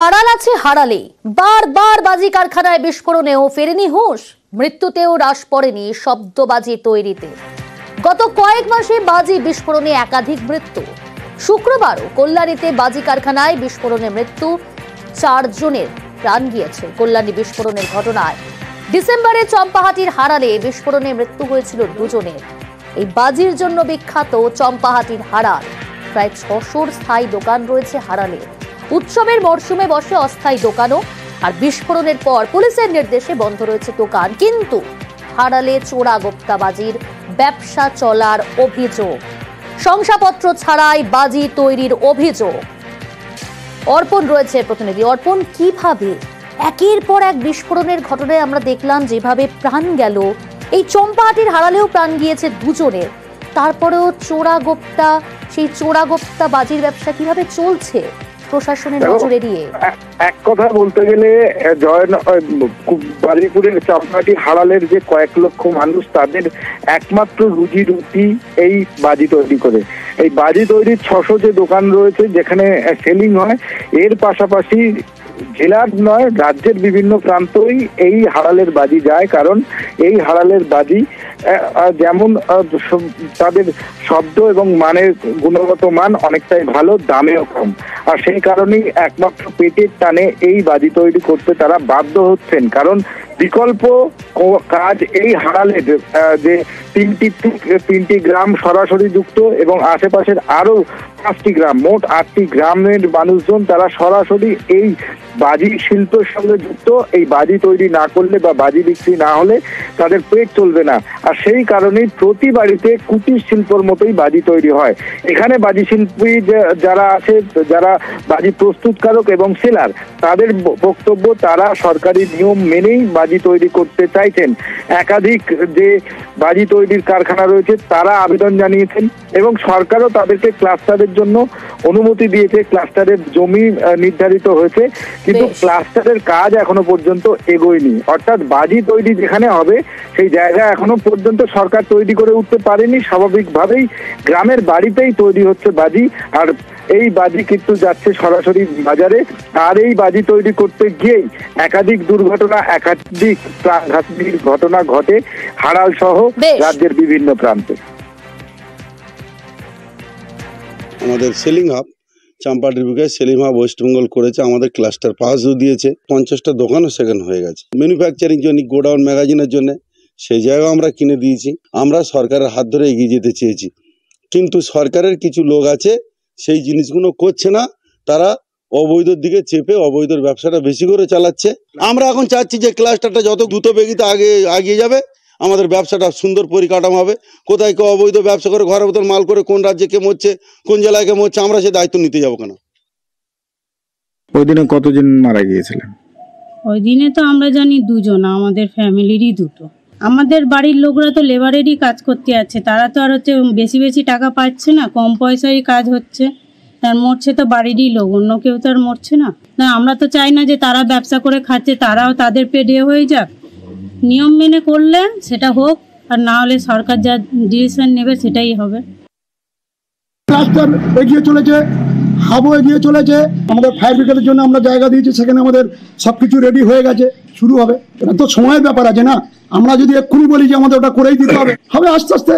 আড়াল আছে হারালে বারবার বাজি কারখানায় বিস্ফোরণেও ফেরেনি হুঁশ, মৃত্যুতেও হ্রাস পড়েনি শব্দবাজি তৈরিতে। গত কয়েক মাসে বাজি বিস্ফোরণে একাধিক মৃত্যু। শুক্রবারও কল্যাণীতে বাজি কারখানায় বিস্ফোরণে মৃত্যু 4 জনের প্রাণ গিয়েছে। কল্যাণী বিস্ফোরণের ঘটনায় ডিসেম্বরে চম্পাহাটির হারালে বিস্ফোরণে মৃত্যু হয়েছিল 2 জনের। এই বাজির জন্য বিখ্যাত চম্পাহাটির হারাল, প্রায় 600 স্থায়ী দোকান রয়েছে হারালে। উৎসবের মরশুমে বসে অস্থায়ী দোকানও, আর বিস্ফোরণের পর পুলিশের নির্দেশে বন্ধ রয়েছে দোকান। কিন্তু হারালে চোরাগোপ্তাবাজির ব্যবসা চলার অভিযোগ, শংসাপত্র ছাড়াই বাজি তৈরির অভিযোগ। অর্পণ রয়েছে প্রতিনিধি। অর্পণ, কিভাবে একের পর এক বিস্ফোরণের ঘটনায় আমরা দেখলাম যেভাবে প্রাণ গেল, এই চম্পাহাটির হারালেও প্রাণ গিয়েছে 2 জনের, তারপরেও সেই চোরাগোপ্তা বাজির ব্যবসা কিভাবে চলছে প্রশাসনের নজর এড়িয়ে? এক কথা বলতে গেলে বাজিপুরের চম্পাহাটি হারালের যে কয়েক লক্ষ মানুষ, তাদের একমাত্র রুজি রুটি এই বাজি তৈরি করে। এই বাজি তৈরির 600 যে দোকান রয়েছে যেখানে সেলিং হয়, এর পাশাপাশি জেলার নয় রাজ্যের বিভিন্ন প্রান্তই এই হারালের বাজি যায়। কারণ এই হারালের বাজি যেমন তাদের শব্দ এবং মানের গুণগত মান অনেকটাই ভালো, দামেও কম, আর সেই কারণেই একমাত্র পেটের টানে এই বাজি তৈরি করতে তারা বাধ্য হচ্ছেন। কারণ বিকল্প কাজ এই হারালের যে 3টি গ্রাম সরাসরি যুক্ত এবং আশেপাশের আরো 5টি গ্রাম, মোট 8টি গ্রামের মানুষজন তারা সরাসরি এই বাজি শিল্পের সঙ্গে যুক্ত। এই বাজি তৈরি না করলে বা বাজি বিক্রি না হলে তাদের পেট চলবে না, আর সেই কারণেই প্রতি বাড়িতে কুটির শিল্পর মতোই বাজি তৈরি হয়। এখানে বাজি শিল্পী যারা আছে, যারা বাজি প্রস্তুতকারক এবং সেলার, তাদের বক্তব্য তারা সরকারি নিয়ম মেনেই বাজি তৈরি করতে চাইছেন। একাধিক যে বাজি তৈরির কারখানা রয়েছে তারা আবেদন জানিয়েছেন এবং সরকারও তাদেরকে ক্লাস্টারের জন্য অনুমতি দিয়েছে। ক্লাস্টারের জমি নির্ধারিত হয়েছে, কিন্তু ক্লাস্টারের কাজ এখনো পর্যন্ত এগোয়নি। অর্থাৎ বাজি তৈরি যেখানে হবে সেই জায়গা এখনো পর্যন্ত সরকার তৈরি করে উঠতে পারেনি। স্বাভাবিকভাবেই গ্রামের বাড়িতেই তৈরি হচ্ছে বাজি, আর এই বাজি কিন্তু যাচ্ছে সরাসরি বাজারে। আর এই বাজি তৈরি করতে গিয়েই একাধিক দুর্ঘটনা, একাধিক প্রাণঘাতী ঘটনা ঘটে হারাল সহ রাজ্যের বিভিন্ন প্রান্তে। আমাদের সেলিং হাব চম্পাহাটির বুকে সেলিং হাব ওয়েস্ট বেঙ্গল করেছে, আমাদের ক্লাস্টার পাসও দিয়েছে, 50টা দোকানও সেখানে হয়ে গেছে। ম্যানুফ্যাকচারিং জন্য গোডাউন ম্যাগাজিনের জন্য সেই জায়গাও আমরা কিনে দিয়েছি। আমরা সরকারের হাত ধরে এগিয়ে যেতে চেয়েছি, কিন্তু সরকারের কিছু লোক আছে সেই জিনিসগুলো করছে না, তারা অবৈধর দিকে চেপে অবৈধর ব্যবসাটা বেশি করে চালাচ্ছে। আমরা এখন চাচ্ছি যে ক্লাস্টারটা যত দ্রুত বেগিতে আগিয়ে যাবে, আমাদের ব্যবসাটা সুন্দর পরিকাঠামো হবে। কোথায় কেউ অবৈধ ব্যবসা করে ঘরের ভেতর মাল করে কোন রাজ্যে কে মরছে, কোন জেলায় কে মরছে, আমরা সে দায়িত্ব নিতে যাবো কেন? ওই দিনে কতজন মারা গিয়েছিলেন? ওই দিনে তো আমরা জানি 2 জন, আমাদের ফ্যামিলিরই 2টো। আমাদের বাড়ির লোকরা তো লেবারেরই কাজ করতে আছে, তারা তো আর বেশি বেশি টাকা পাচ্ছে না, কম পয়সায় কাজ হচ্ছে। তার মরছে তো বাড়িরই লোক, অন্য কেউ তো আর মরছে না। আমরা তো চাই না যে তারা ব্যবসা করে খাচ্ছে, তারাও তাদের পেটে হয়ে যাক। নিয়ম মেনে করলে সেটা হোক, আর না হলে সরকার যা ডিসিশন নেবে সেটাই হবে। ক্লাস্টার এগিয়ে চলেছে, হাবও এগিয়ে চলেছে। আমাদের ফায়ার ব্রিগেডের জন্য আমরা জায়গা দিয়েছি, সেখানে আমাদের সবকিছু রেডি হয়ে গেছে, শুরু হবে। এটা তো সময়ের ব্যাপার আছে না, আমরা যদি এক্ষুনি বলি যে আমাদের ওটা করেই দিতে হবে, হবে আস্তে আস্তে।